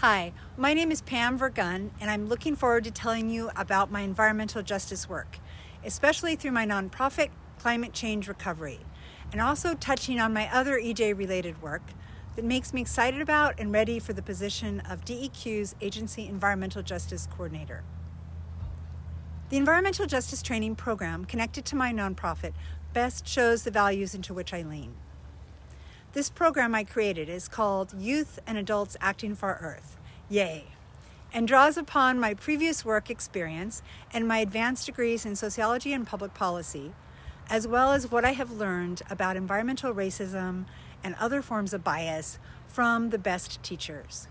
Hi, my name is Pam Vergun, and I'm looking forward to telling you about my environmental justice work, especially through my nonprofit, Climate Change Recovery, and also touching on my other EJ-related work that makes me excited about and ready for the position of DEQ's Agency Environmental Justice Coordinator. The Environmental Justice Training Program connected to my nonprofit best shows the values into which I lean. This program I created is called Youth and Adults Acting for Our Earth, YAY, and draws upon my previous work experience and my advanced degrees in sociology and public policy, as well as what I have learned about environmental racism and other forms of bias from the best teachers,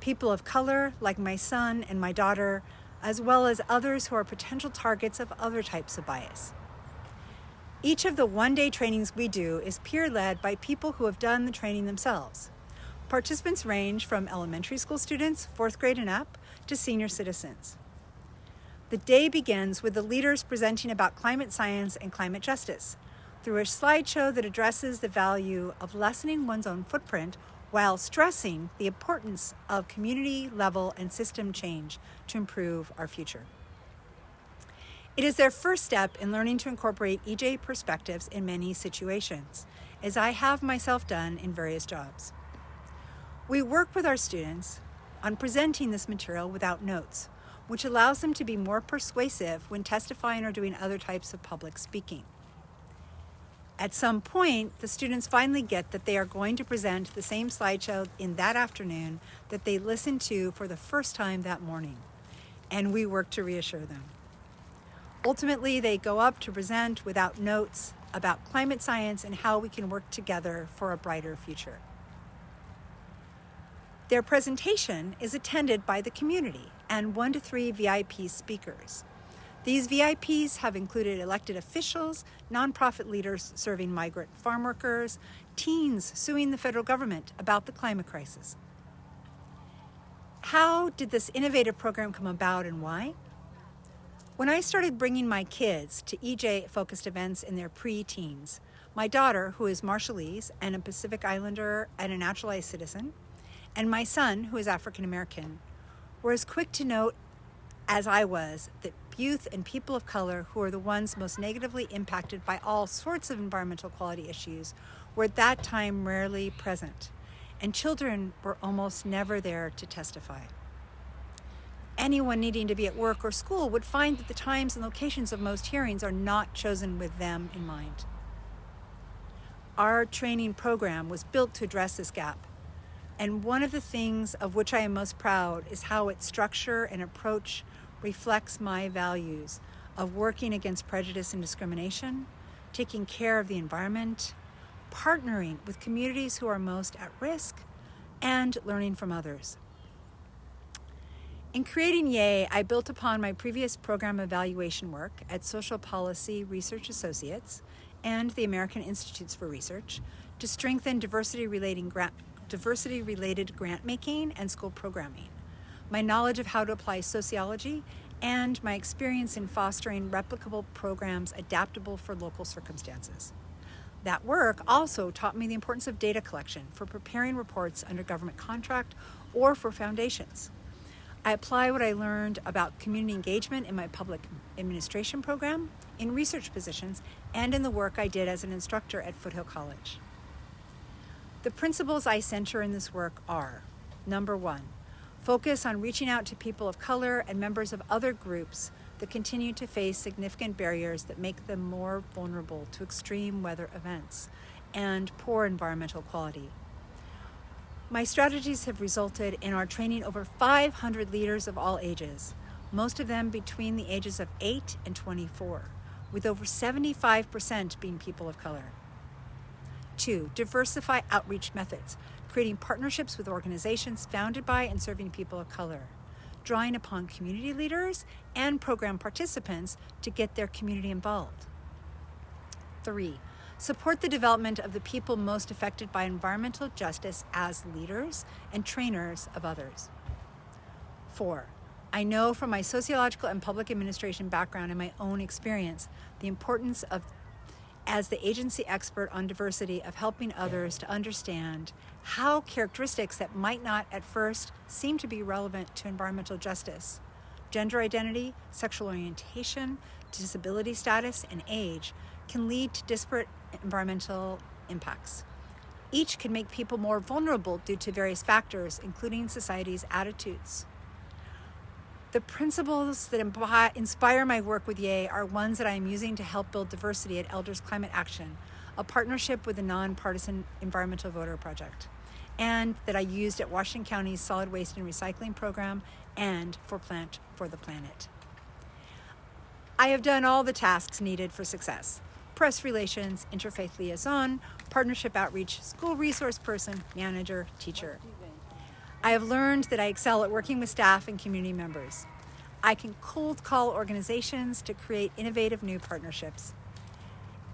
people of color like my son and my daughter, as well as others who are potential targets of other types of bias. Each of the one-day trainings we do is peer-led by people who have done the training themselves. Participants range from elementary school students, 4th grade and up, to senior citizens. The day begins with the leaders presenting about climate science and climate justice through a slideshow that addresses the value of lessening one's own footprint while stressing the importance of community level and system change to improve our future. It is their first step in learning to incorporate EJ perspectives in many situations, as I have myself done in various jobs. We work with our students on presenting this material without notes, which allows them to be more persuasive when testifying or doing other types of public speaking. At some point, the students finally get that they are going to present the same slideshow in that afternoon that they listened to for the first time that morning, and we work to reassure them. Ultimately, they go up to present without notes about climate science and how we can work together for a brighter future. Their presentation is attended by the community and 1 to 3 VIP speakers. These VIPs have included elected officials, nonprofit leaders serving migrant farm workers, teens suing the federal government about the climate crisis. How did this innovative program come about and why? When I started bringing my kids to EJ-focused events in their pre-teens, my daughter, who is Marshallese and a Pacific Islander and a naturalized citizen, and my son, who is African American, were as quick to note as I was that youth and people of color, who are the ones most negatively impacted by all sorts of environmental quality issues, were at that time rarely present, and children were almost never there to testify. Anyone needing to be at work or school would find that the times and locations of most hearings are not chosen with them in mind. Our training program was built to address this gap, and one of the things of which I am most proud is how its structure and approach reflects my values of working against prejudice and discrimination, taking care of the environment, partnering with communities who are most at risk, and learning from others. In creating YAY, I built upon my previous program evaluation work at Social Policy Research Associates and the American Institutes for Research to strengthen diversity-related grant-making and school programming, my knowledge of how to apply sociology, and my experience in fostering replicable programs adaptable for local circumstances. That work also taught me the importance of data collection for preparing reports under government contract or for foundations. I apply what I learned about community engagement in my public administration program, in research positions, and in the work I did as an instructor at Foothill College. The principles I center in this work are: number 1, focus on reaching out to people of color and members of other groups that continue to face significant barriers that make them more vulnerable to extreme weather events and poor environmental quality. My strategies have resulted in our training over 500 leaders of all ages, most of them between the ages of 8 and 24, with over 75% being people of color. 2, diversify outreach methods, creating partnerships with organizations founded by and serving people of color, drawing upon community leaders and program participants to get their community involved. 3, support the development of the people most affected by environmental justice as leaders and trainers of others. 4, I know from my sociological and public administration background and my own experience the importance of as the agency expert on diversity of helping others to understand how characteristics that might not at first seem to be relevant to environmental justice, gender identity, sexual orientation, disability status, and age can lead to disparate environmental impacts. Each can make people more vulnerable due to various factors, including society's attitudes. The principles that inspire my work with YEA are ones that I am using to help build diversity at Elders Climate Action, a partnership with the nonpartisan Environmental Voter Project, and that I used at Washington County's Solid Waste and Recycling Program and for Plant for the Planet. I have done all the tasks needed for success: press relations, interfaith liaison, partnership outreach, school resource person, manager, teacher. I have learned that I excel at working with staff and community members. I can cold call organizations to create innovative new partnerships.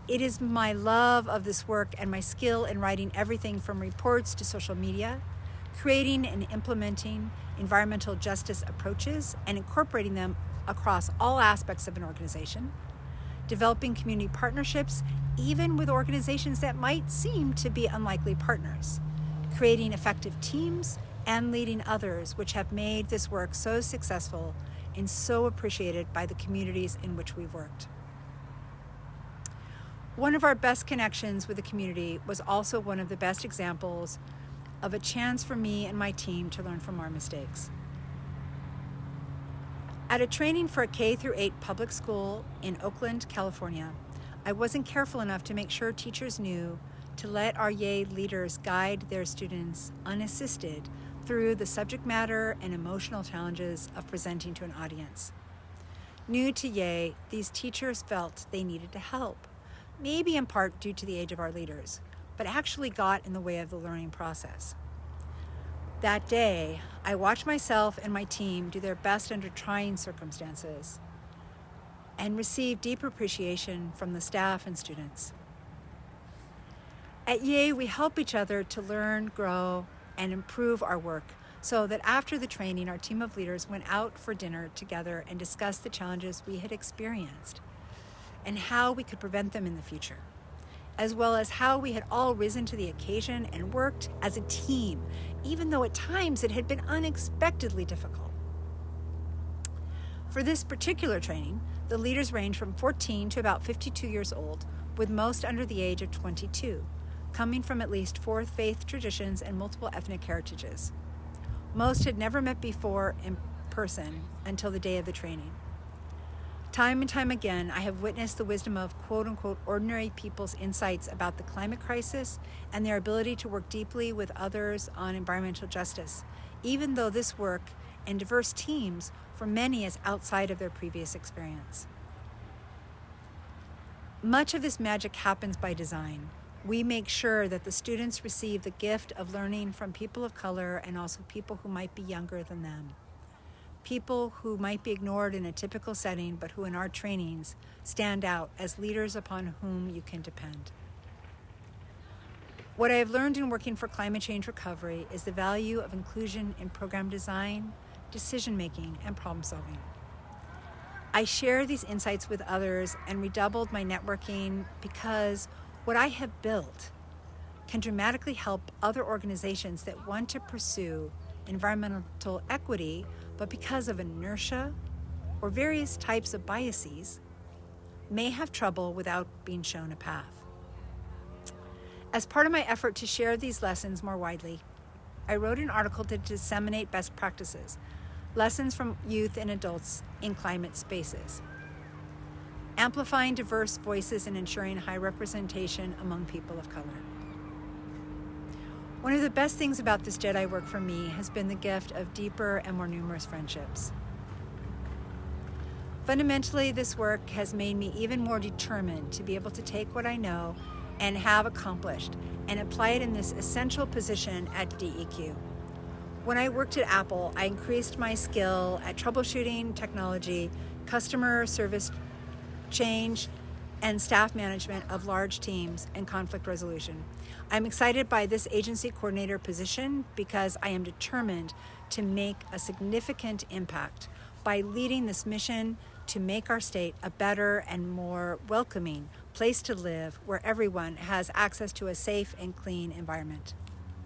It is my love of this work and my skill in writing everything from reports to social media, creating and implementing environmental justice approaches and incorporating them across all aspects of an organization, developing community partnerships, even with organizations that might seem to be unlikely partners, creating effective teams, and leading others, which have made this work so successful and so appreciated by the communities in which we've worked. One of our best connections with the community was also one of the best examples of a chance for me and my team to learn from our mistakes. At a training for a K-8 public school in Oakland, California, I wasn't careful enough to make sure teachers knew to let our YEA leaders guide their students unassisted through the subject matter and emotional challenges of presenting to an audience. New to YEA, these teachers felt they needed to help, maybe in part due to the age of our leaders, but actually got in the way of the learning process. That day, I watched myself and my team do their best under trying circumstances and received deep appreciation from the staff and students. At YEA, we help each other to learn, grow, and improve our work so that after the training, our team of leaders went out for dinner together and discussed the challenges we had experienced and how we could prevent them in the future, as well as how we had all risen to the occasion and worked as a team, even though at times it had been unexpectedly difficult. For this particular training, the leaders ranged from 14 to about 52 years old, with most under the age of 22, coming from at least 4 faith traditions and multiple ethnic heritages. Most had never met before in person until the day of the training. Time and time again, I have witnessed the wisdom of quote-unquote ordinary people's insights about the climate crisis and their ability to work deeply with others on environmental justice, even though this work and diverse teams for many is outside of their previous experience. Much of this magic happens by design. We make sure that the students receive the gift of learning from people of color and also people who might be younger than them. People who might be ignored in a typical setting, but who in our trainings stand out as leaders upon whom you can depend. What I have learned in working for climate change recovery is the value of inclusion in program design, decision-making, and problem-solving. I share these insights with others and redoubled my networking because what I have built can dramatically help other organizations that want to pursue environmental equity, but because of inertia or various types of biases, may have trouble without being shown a path. As part of my effort to share these lessons more widely, I wrote an article to disseminate best practices, lessons from youth and adults in climate spaces, amplifying diverse voices and ensuring high representation among people of color. One of the best things about this Jedi work for me has been the gift of deeper and more numerous friendships. Fundamentally, this work has made me even more determined to be able to take what I know and have accomplished and apply it in this essential position at DEQ. When I worked at Apple, I increased my skill at troubleshooting, technology, customer service change, and staff management of large teams and conflict resolution. I'm excited by this agency coordinator position because I am determined to make a significant impact by leading this mission to make our state a better and more welcoming place to live where everyone has access to a safe and clean environment.